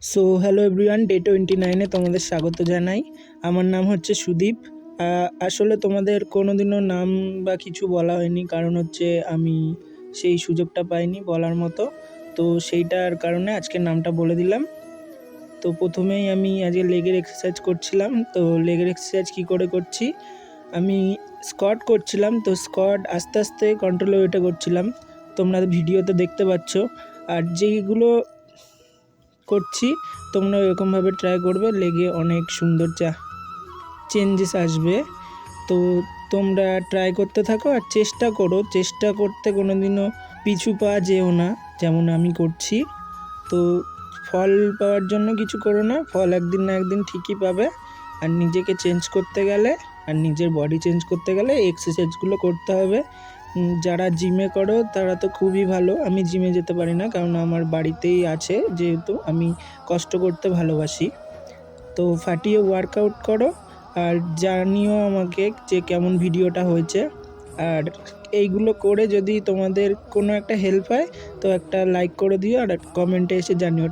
So hello everyone, day 29-এ তোমাদের স্বাগত জানাই। আমার নাম হচ্ছে সুদীপ। আসলে তোমাদের কোনোদিনও নাম বা কিছু বলা হয়নি, কারণ হচ্ছে আমি সেই সুযোগটা পাইনি বলার মতো। তো সেইটার কারণে আজকে নামটা বলে দিলাম। তো প্রথমেই আমি আজকে লেগের এক্সারসাইজ করছিলাম। তো লেগের এক্সারসাইজ কী করে করছি, আমি স্কোয়াট করছিলাম। তো স্কোয়াট আস্তে আস্তে কন্ট্রোল ওয়েটে করছিলাম, তোমরা ভিডিওতে দেখতে পাচ্ছ। আর যেইগুলো করছি তোমরা এরকমভাবে ট্রাই করবে, লেগে অনেক সুন্দর চেঞ্জেস আসবে। তো তোমরা ট্রাই করতে থাকো আর চেষ্টা করো, চেষ্টা করতে কোনো দিনও পিছু পা যেও না, যেমন আমি করছি। তো ফল পাওয়ার জন্য কিছু করো না, ফল একদিন না একদিন ঠিকই পাবে। আর নিজেকে চেঞ্জ করতে গেলে আর নিজের বডি চেঞ্জ করতে গেলে এক্সারসাইজগুলো করতে হবে। যারা জিমে করো তারা তো খুবই ভালো, আমি জিমে যেতে পারি না, কারণ আমার বাড়িতেই আছে, যেহেতু আমি কষ্ট করতে ভালোবাসি। তো ফাটিয়ে ওয়ার্কআউট করো আর জানিও আমাকে যে কেমন ভিডিওটা হয়েছে। আর এইগুলো করে যদি তোমাদের কোনো একটা হেল্প হয় তো একটা লাইক করে দিও আর কমেন্টে এসে জানিও।